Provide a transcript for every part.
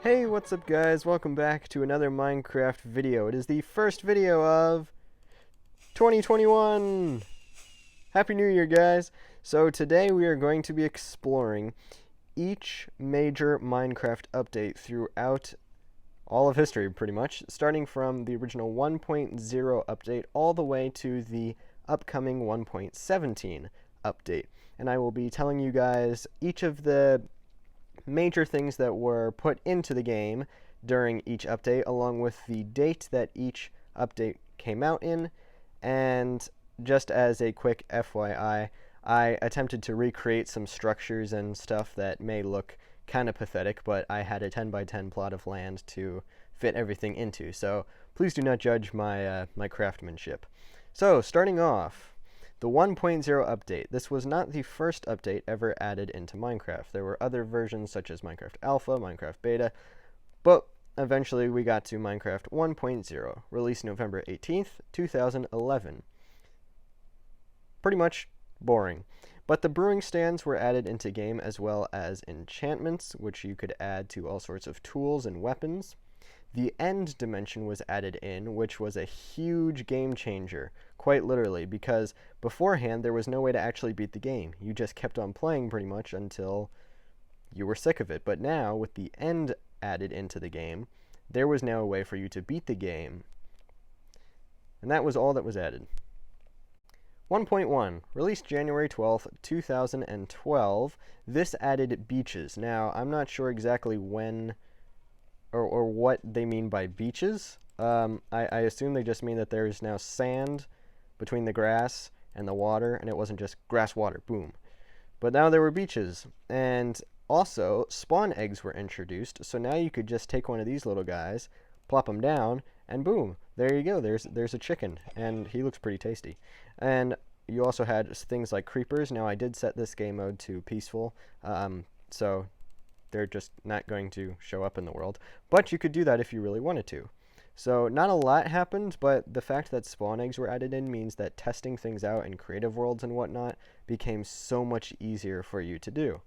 Hey, what's up guys? Welcome back to another Minecraft video. It is the first video of 2021! Happy New Year, guys! So today we are going to be exploring each major Minecraft update throughout all of history, pretty much, starting from the original 1.0 update all the way to the upcoming 1.17 update. And I will be telling you guys each of the major things that were put into the game during each update, along with the date that each update came out in. And just as a quick FYI, I attempted to recreate some structures and stuff that may look kind of pathetic, but I had a 10 by 10 plot of land to fit everything into, so please do not judge my craftsmanship. So, starting off, the 1.0 update. This was not the first update ever added into Minecraft. There were other versions such as Minecraft Alpha, Minecraft Beta, but eventually we got to Minecraft 1.0, released November 18th, 2011. Pretty much boring. But the brewing stands were added into game, as well as enchantments, which you could add to all sorts of tools and weapons. The end dimension was added in, which was a huge game changer, quite literally, because beforehand there was no way to actually beat the game. You just kept on playing pretty much until you were sick of it. But now, with the end added into the game, there was now a way for you to beat the game. And that was all that was added. 1.1, released January 12th, 2012. This added beaches. Now, I'm not sure exactly when or what they mean by beaches. I assume they just mean that there is now sand between the grass and the water, and it wasn't just grass, water, boom. But now there were beaches, and also spawn eggs were introduced, so now you could just take one of these little guys, plop them down, and boom, there you go, there's a chicken, and he looks pretty tasty. And you also had things like creepers. Now I did set this game mode to peaceful, so they're just not going to show up in the world. But you could do that if you really wanted to. So not a lot happened, but the fact that spawn eggs were added in means that testing things out in creative worlds and whatnot became so much easier for you to do.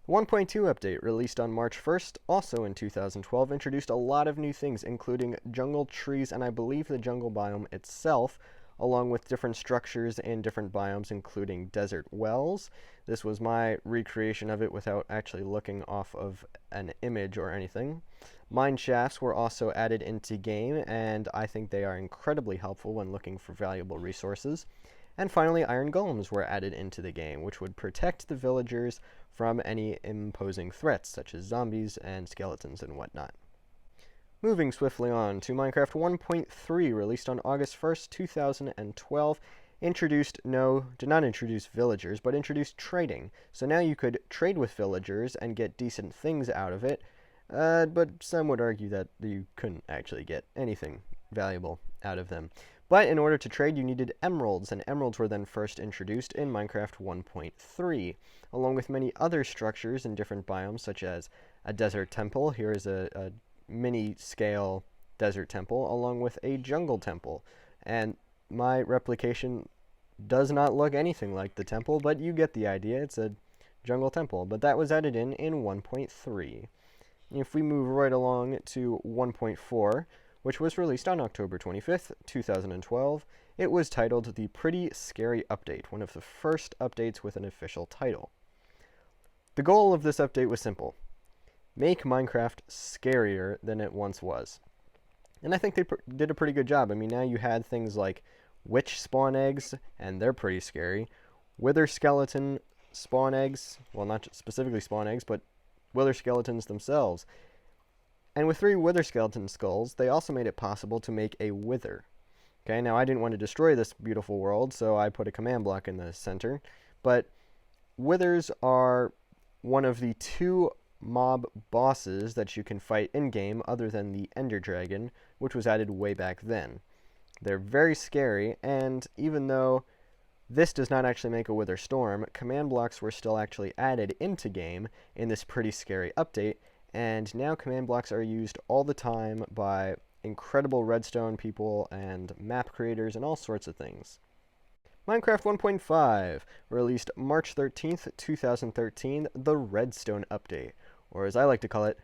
1.2 update, released on March 1st, also in 2012, introduced a lot of new things, including jungle trees and I believe the jungle biome itself, along with different structures in different biomes, including desert wells. This was my recreation of it without actually looking off of an image or anything. Mine shafts were also added into game, and I think they are incredibly helpful when looking for valuable resources. And finally, iron golems were added into the game, which would protect the villagers from any imposing threats, such as zombies and skeletons and whatnot. Moving swiftly on to Minecraft 1.3, released on August 1st, 2012, did not introduce villagers, but introduced trading. So now you could trade with villagers and get decent things out of it, but some would argue that you couldn't actually get anything valuable out of them. But in order to trade, you needed emeralds, and emeralds were then first introduced in Minecraft 1.3, along with many other structures in different biomes, such as a desert temple. Here is a mini-scale desert temple, along with a jungle temple. And my replication does not look anything like the temple, but you get the idea. It's a jungle temple. But that was added in 1.3. If we move right along to 1.4, which was released on October 25th, 2012, it was titled The Pretty Scary Update, one of the first updates with an official title. The goal of this update was simple: make Minecraft scarier than it once was. And I think they did a pretty good job. I mean, now you had things like witch spawn eggs, and they're pretty scary. Wither skeleton spawn eggs, well, not specifically spawn eggs, but wither skeletons themselves. And with 3 wither skeleton skulls, they also made it possible to make a wither. Okay, now I didn't want to destroy this beautiful world, so I put a command block in the center. But withers are one of the 2 mob bosses that you can fight in-game other than the Ender Dragon, which was added way back then. They're very scary, and even though this does not actually make a Wither Storm, command blocks were still actually added into game in this pretty scary update, and now command blocks are used all the time by incredible redstone people and map creators and all sorts of things. Minecraft 1.5, released March 13th, 2013, the Redstone Update, or as I like to call it,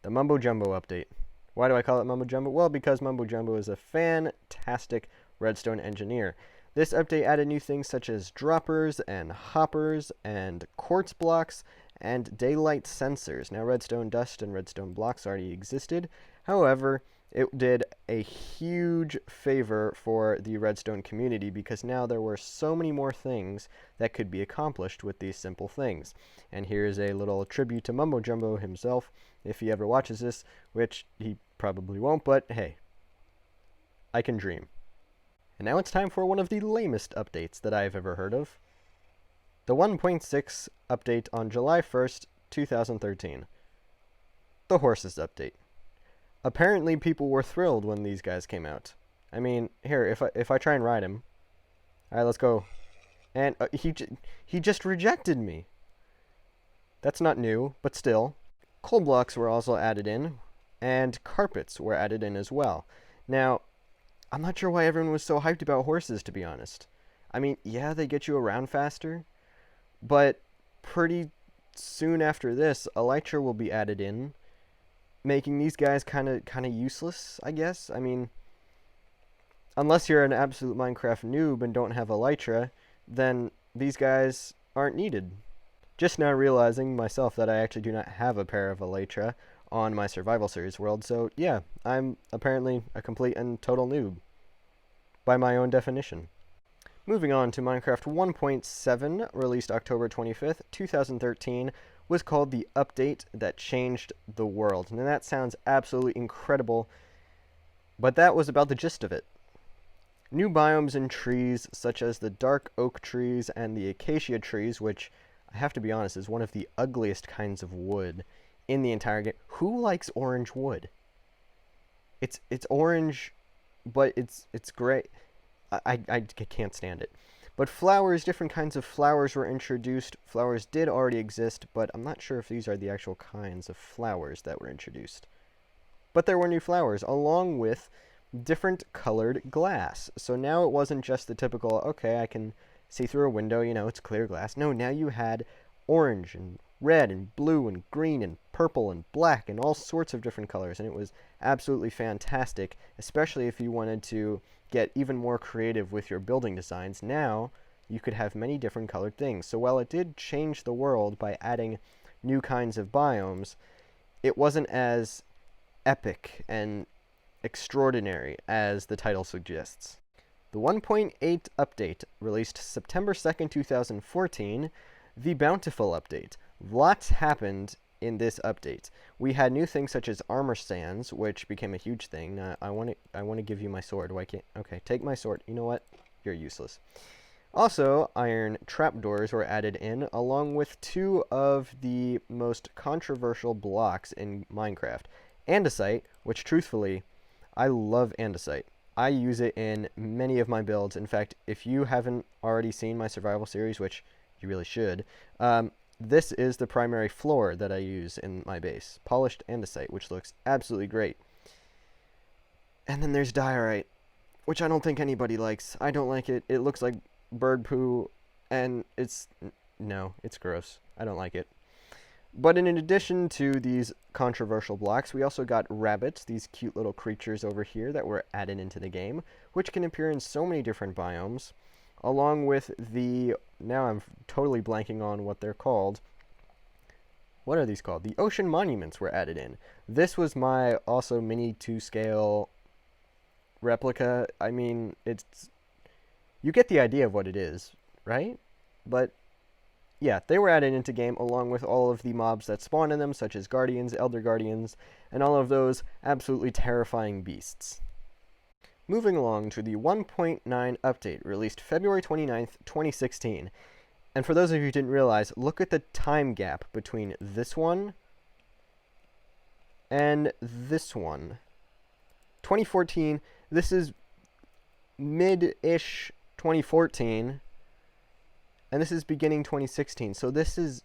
the Mumbo Jumbo update. Why do I call it Mumbo Jumbo? Well, because Mumbo Jumbo is a fantastic redstone engineer. This update added new things such as droppers and hoppers and quartz blocks and daylight sensors. Now, redstone dust and redstone blocks already existed. However, it did a huge favor for the redstone community because now there were so many more things that could be accomplished with these simple things. And here's a little tribute to Mumbo Jumbo himself, if he ever watches this, which he probably won't, but hey, I can dream. And now it's time for one of the lamest updates that I've ever heard of. The 1.6 update on July 1st, 2013. The horses update. Apparently people were thrilled when these guys came out. I mean, here, if I try and ride him. Alright, let's go. And he just rejected me. That's not new, but still. Coal blocks were also added in, and carpets were added in as well. Now, I'm not sure why everyone was so hyped about horses, to be honest. I mean, yeah, they get you around faster, but pretty soon after this, elytra will be added in, making these guys kind of useless, I guess. I mean, unless you're an absolute Minecraft noob and don't have elytra, then these guys aren't needed. Just now realizing myself that I actually do not have a pair of elytra on my Survival Series world, so yeah, I'm apparently a complete and total noob, by my own definition. Moving on to Minecraft 1.7, released October 25th, 2013, was called the update that changed the world. And that sounds absolutely incredible, but that was about the gist of it. New biomes and trees, such as the dark oak trees and the acacia trees, which, I have to be honest, is one of the ugliest kinds of wood in the entire game. Who likes orange wood? It's orange, but it's gray. I can't stand it. But flowers, different kinds of flowers were introduced. Flowers did already exist, but I'm not sure if these are the actual kinds of flowers that were introduced. But there were new flowers, along with different colored glass. So now it wasn't just the typical, okay, I can see through a window, you know, it's clear glass. No, now you had orange and red and blue and green and purple and black and all sorts of different colors, and it was absolutely fantastic, especially if you wanted to get even more creative with your building designs. Now you could have many different colored things. So while it did change the world by adding new kinds of biomes, it wasn't as epic and extraordinary as the title suggests. The 1.8 update, released September 2nd, 2014, the Bountiful update. Lots happened in this update. We had new things such as armor stands, which became a huge thing. I want to give you my sword. Why can't? Okay, take my sword. You know what? You're useless. Also, iron trapdoors were added in, along with two of the most controversial blocks in Minecraft. Andesite, which truthfully, I love andesite. I use it in many of my builds. In fact, if you haven't already seen my survival series, which you really should, this is the primary floor that I use in my base. Polished andesite, which looks absolutely great. And then there's diorite, which I don't think anybody likes. I don't like it. It looks like bird poo, and it's gross. I don't like it. But in addition to these controversial blocks, we also got rabbits, these cute little creatures over here that were added into the game, which can appear in so many different biomes, along with the, now I'm totally blanking on what they're called. What are these called? The ocean monuments were added in. This was my also mini 2-scale replica. I mean, it's, you get the idea of what it is, right? But yeah, they were added into game along with all of the mobs that spawn in them, such as guardians, elder guardians, and all of those absolutely terrifying beasts. Moving along to the 1.9 update, released February 29th, 2016. And for those of you who didn't realize, look at the time gap between this one and this one. 2014, this is mid-ish 2014, and this is beginning 2016. So this is,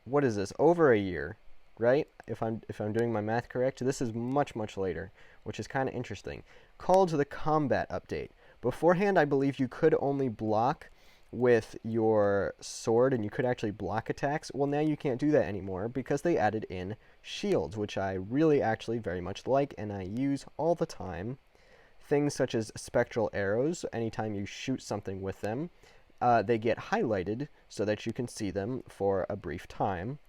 what is this, over a year, right? If I'm doing my math correct, this is much later, which is kind of interesting. Called the Combat update. Beforehand, I believe you could only block with your sword and you could actually block attacks. Well, now you can't do that anymore because they added in shields, which I really actually very much like and I use all the time. Things such as spectral arrows, anytime you shoot something with them, they get highlighted so that you can see them for a brief time.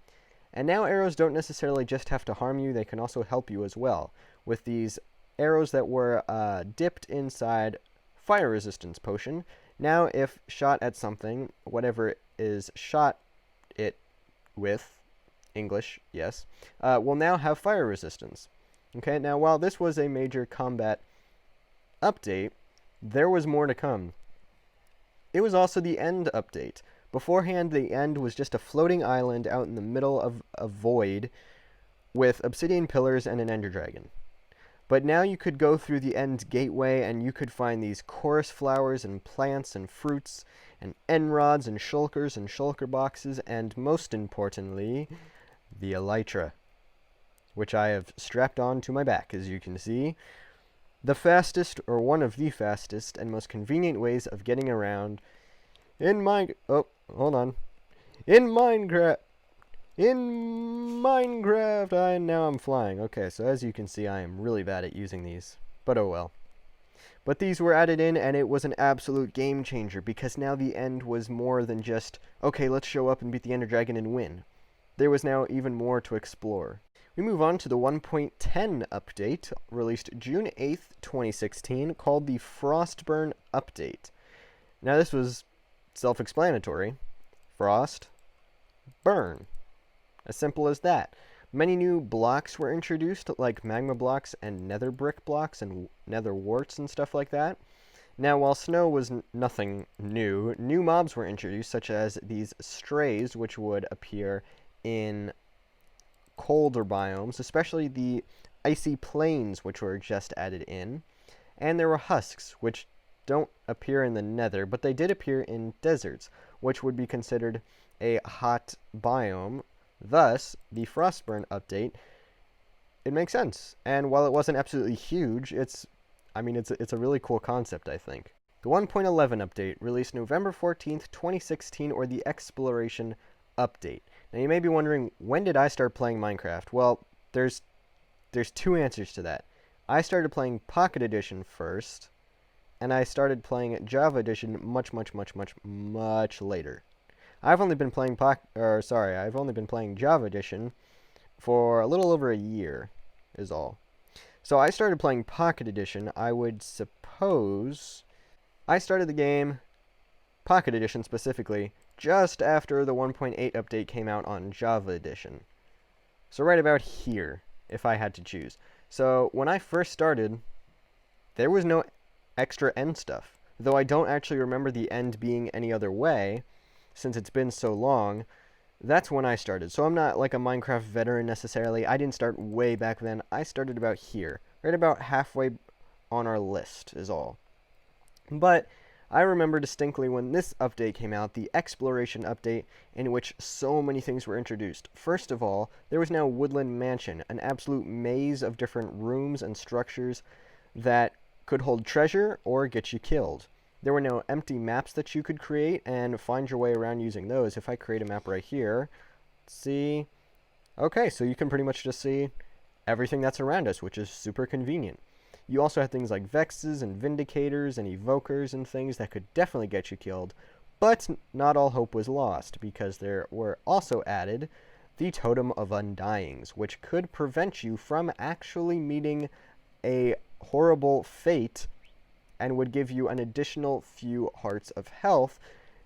And now arrows don't necessarily just have to harm you, they can also help you as well. With these arrows that were dipped inside fire resistance potion, now if shot at something, whatever is shot it with, English, yes, will now have fire resistance. Okay, now while this was a major combat update, there was more to come. It was also the end update. Beforehand, the end was just a floating island out in the middle of a void with obsidian pillars and an ender dragon. But now you could go through the end gateway and you could find these chorus flowers and plants and fruits and end rods and shulker boxes and most importantly, the elytra, which I have strapped on to my back, as you can see. The fastest, or one of the fastest and most convenient ways of getting around in Minecraft. Now I'm flying. Okay, so as you can see, I am really bad at using these, but oh well. But these were added in, and it was an absolute game changer, because now the end was more than just, okay, let's show up and beat the Ender Dragon and win. There was now even more to explore. We move on to the 1.10 update, released June 8th, 2016, called the Frostburn Update. Now this was self-explanatory. Frost, burn. As simple as that. Many new blocks were introduced, like magma blocks and nether brick blocks and nether warts and stuff like that. Now, while snow was nothing new, new mobs were introduced, such as these strays, which would appear in colder biomes, especially the icy plains, which were just added in. And there were husks, which don't appear in the nether, but they did appear in deserts, which would be considered a hot biome. Thus, the Frostburn update, it makes sense. And while it wasn't absolutely huge, it's a really cool concept, I think. The 1.11 update, released November 14th, 2016, or the Exploration Update. Now you may be wondering, when did I start playing Minecraft? Well, there's two answers to that. I started playing Pocket Edition first, and I started playing Java Edition much later. I've only been playing Java Edition for a little over a year, is all. So I started playing Pocket Edition, I would suppose. I started the game, Pocket Edition specifically, just after the 1.8 update came out on Java Edition. So right about here, if I had to choose. So when I first started, there was no extra end stuff. Though I don't actually remember the end being any other way, since it's been so long, that's when I started. So I'm not like a Minecraft veteran necessarily. I didn't start way back then. I started about here, right about halfway on our list is all. But I remember distinctly when this update came out, the Exploration Update, in which so many things were introduced. First of all, there was now Woodland Mansion, an absolute maze of different rooms and structures that could hold treasure or get you killed. There were no empty maps that you could create and find your way around using those. If I create a map right here, see, okay, so you can pretty much just see everything that's around us, which is super convenient. You also had things like Vexes and Vindicators and Evokers and things that could definitely get you killed, but not all hope was lost, because there were also added the Totem of Undyings, which could prevent you from actually meeting a horrible fate and would give you an additional few hearts of health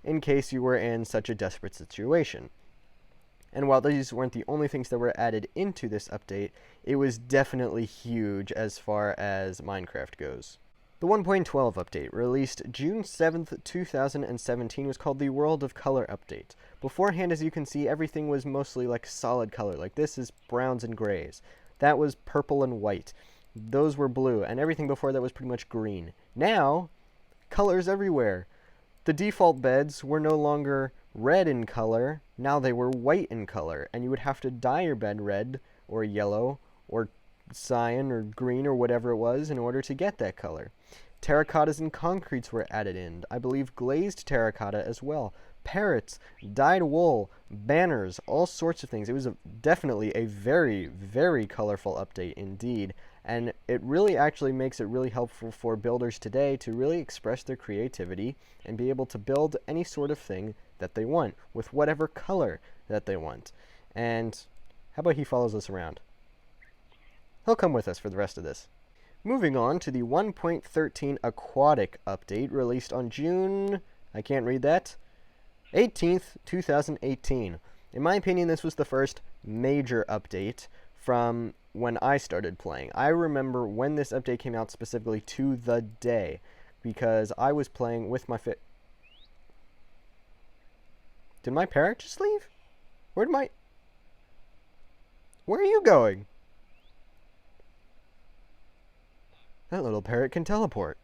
in case you were in such a desperate situation. And while these weren't the only things that were added into this update, it was definitely huge as far as Minecraft goes. The 1.12 update, released June 7th, 2017, was called the World of Color Update. Beforehand, as you can see, everything was mostly like solid color, like this is browns and grays. That was purple and white. Those were blue, and everything before that was pretty much green. Now, colors everywhere. The default beds were no longer red in color, now they were white in color, and you would have to dye your bed red, or yellow, or cyan, or green, or whatever it was, in order to get that color. Terracottas and concretes were added in. I believe glazed terracotta as well. Parrots, dyed wool, banners, all sorts of things. It was definitely a very, very colorful update indeed. And it really actually makes it really helpful for builders today to really express their creativity and be able to build any sort of thing that they want with whatever color that they want. And how about he follows us around? He'll come with us for the rest of this. Moving on to the 1.13 Aquatic update released on June, I can't read that, 18th, 2018. In my opinion, this was the first major update from when I started playing. I remember when this update came out specifically to the day, because I was playing with my Did my parrot just leave? Where are you going? That little parrot can teleport.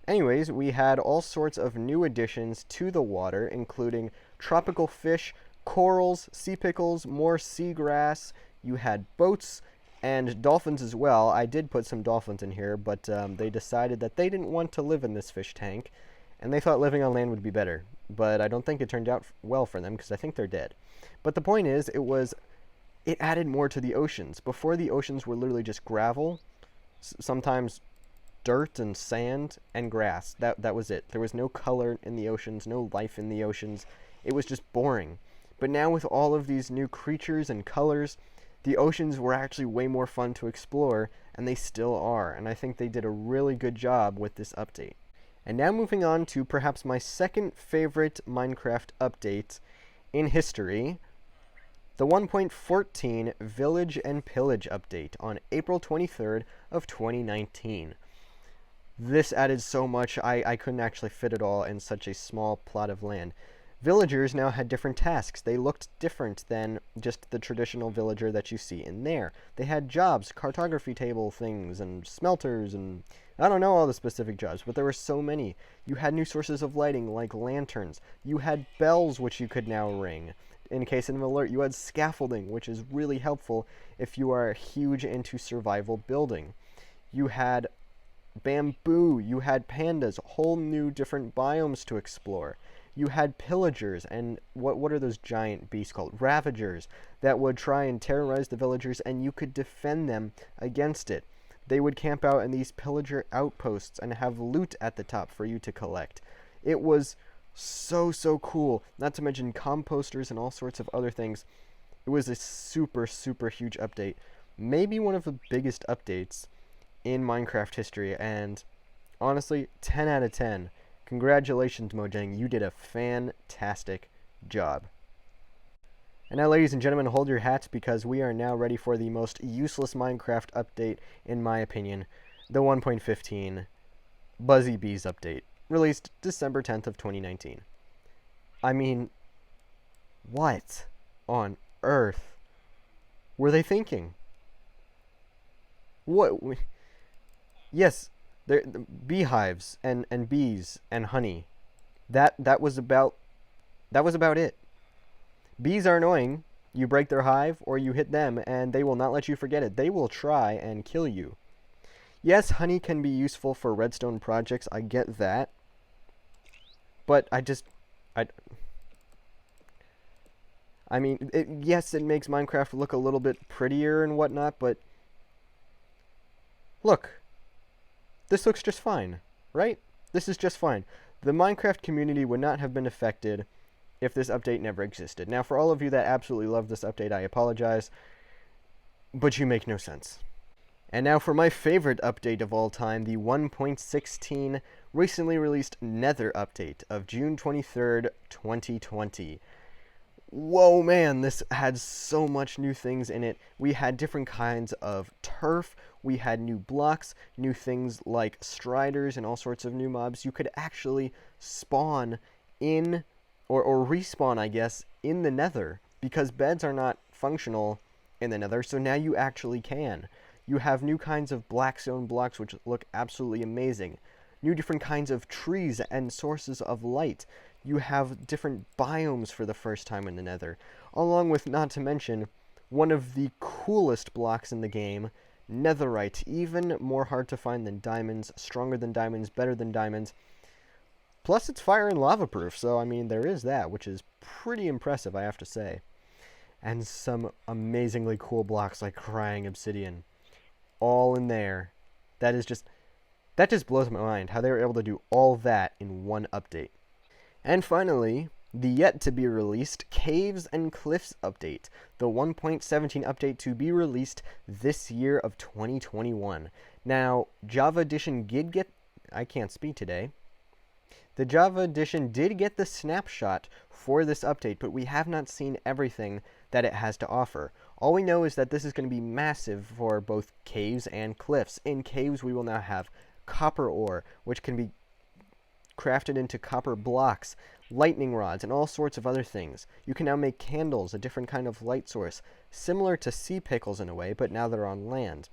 Anyways, we had all sorts of new additions to the water, including tropical fish, corals, sea pickles, more seagrass. You had boats and dolphins as well. I did put some dolphins in here, but they decided that they didn't want to live in this fish tank, and they thought living on land would be better. But I don't think it turned out well for them, because I think they're dead. But the point is, it added more to the oceans. Before, the oceans were literally just gravel, sometimes dirt and sand and grass. That was it. There was no color in the oceans, no life in the oceans. It was just boring. But now with all of these new creatures and colors, the oceans were actually way more fun to explore, and they still are. And I think they did a really good job with this update. And now moving on to perhaps my second favorite Minecraft update in history, the 1.14 Village and Pillage update on April 23rd of 2019. This added so much, I couldn't actually fit it all in such a small plot of land. Villagers now had different tasks. They looked different than just the traditional villager that you see in there. They had jobs, cartography table things, and smelters, and I don't know all the specific jobs, but there were so many. You had new sources of lighting, like lanterns. You had bells, which you could now ring in case of an alert. You had scaffolding, which is really helpful if you are huge into survival building. You had bamboo, you had pandas, whole new different biomes to explore. You had pillagers, and what are those giant beasts called? Ravagers, that would try and terrorize the villagers, and you could defend them against it. They would camp out in these pillager outposts and have loot at the top for you to collect. It was so cool, not to mention composters and all sorts of other things. It was a super huge update, maybe one of the biggest updates in Minecraft history, and honestly, 10 out of 10. Congratulations, Mojang, you did a fantastic job. And now, ladies and gentlemen, hold your hats, because we are now ready for the most useless Minecraft update, in my opinion, the 1.15 Buzzy Bees update, released December 10th of 2019. I mean, what on earth were they thinking? Yes, the beehives and bees and honey. That was about it. Bees are annoying. You break their hive or you hit them, and they will not let you forget it. They will try and kill you. Yes, honey can be useful for redstone projects. I get that. But I mean, yes, it makes Minecraft look a little bit prettier and whatnot, but look, this looks just fine, right? This is just fine. The Minecraft community would not have been affected if this update never existed. Now, for all of you that absolutely love this update, I apologize, but you make no sense. And now for my favorite update of all time, the 1.16 recently released Nether update of June 23rd, 2020. Whoa, man, this had so much new things in it. We had different kinds of turf, we had new blocks, new things like striders and all sorts of new mobs. You could actually spawn in, or respawn, I guess, in the Nether, because beds are not functional in the Nether, so now you actually can. You have new kinds of black stone blocks which look absolutely amazing. New different kinds of trees and sources of light. You have different biomes for the first time in the Nether, along with, not to mention, one of the coolest blocks in the game, netherite, even more hard to find than diamonds, stronger than diamonds, better than diamonds. Plus, it's fire and lava proof, so I mean, there is that, which is pretty impressive, I have to say. And some amazingly cool blocks like crying obsidian, all in there. That just blows my mind how they were able to do all that in one update. And finally, the yet-to-be-released Caves and Cliffs update, the 1.17 update to be released this year of 2021. Now, Java Edition did get... I can't speak today. The Java Edition did get the snapshot for this update, but we have not seen everything that it has to offer. All we know is that this is going to be massive for both caves and cliffs. In caves, we will now have copper ore, which can be crafted into copper blocks, lightning rods, and all sorts of other things. You can now make candles, a different kind of light source, similar to sea pickles in a way, but now they're on land.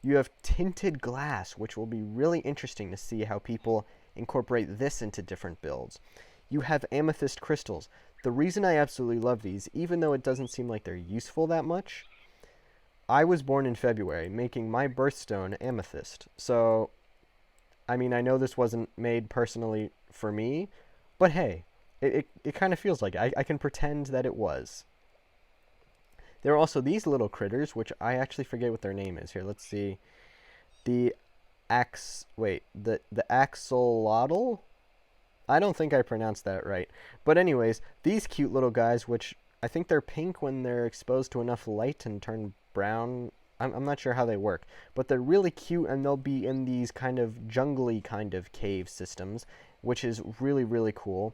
You have tinted glass, which will be really interesting to see how people incorporate this into different builds. You have amethyst crystals. The reason I absolutely love these, even though it doesn't seem like they're useful that much, I was born in February, making my birthstone amethyst. So, I mean, I know this wasn't made personally for me, but hey, it kind of feels like it. I can pretend that it was. There are also these little critters, which I actually forget what their name is. Here, let's see. The axolotl? I don't think I pronounced that right. But anyways, these cute little guys, which I think they're pink when they're exposed to enough light and turn brown. I'm not sure how they work, but they're really cute, and they'll be in these kind of jungly kind of cave systems, which is really, really cool.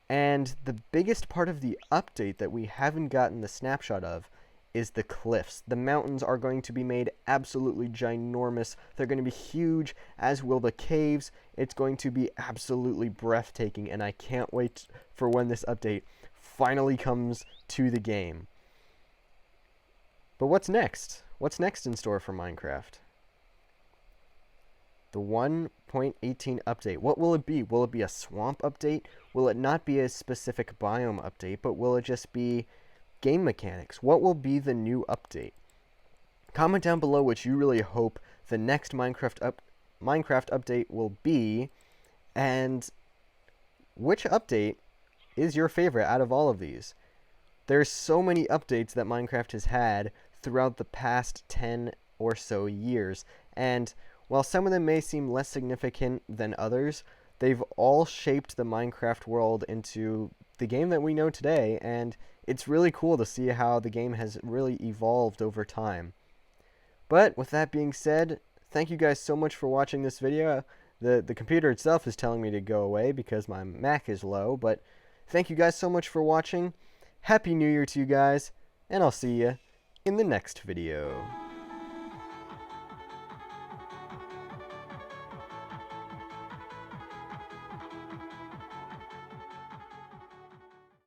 And the biggest part of the update that we haven't gotten the snapshot of is the cliffs. The mountains are going to be made absolutely ginormous. They're going to be huge, as will the caves. It's going to be absolutely breathtaking, and I can't wait for when this update finally comes to the game. But what's next? What's next in store for Minecraft? The 1.18 update. What will it be? Will it be a swamp update? Will it not be a specific biome update, but will it just be game mechanics? What will be the new update? Comment down below what you really hope the next Minecraft update will be, and which update is your favorite out of all of these. There's so many updates that Minecraft has had throughout the past 10 or so years, and while some of them may seem less significant than others, they've all shaped the Minecraft world into the game that we know today, and it's really cool to see how the game has really evolved over time. But with that being said, thank you guys so much for watching this video. The computer itself is telling me to go away because my Mac is low, but thank you guys so much for watching. Happy New Year to you guys, and I'll see you in the next video.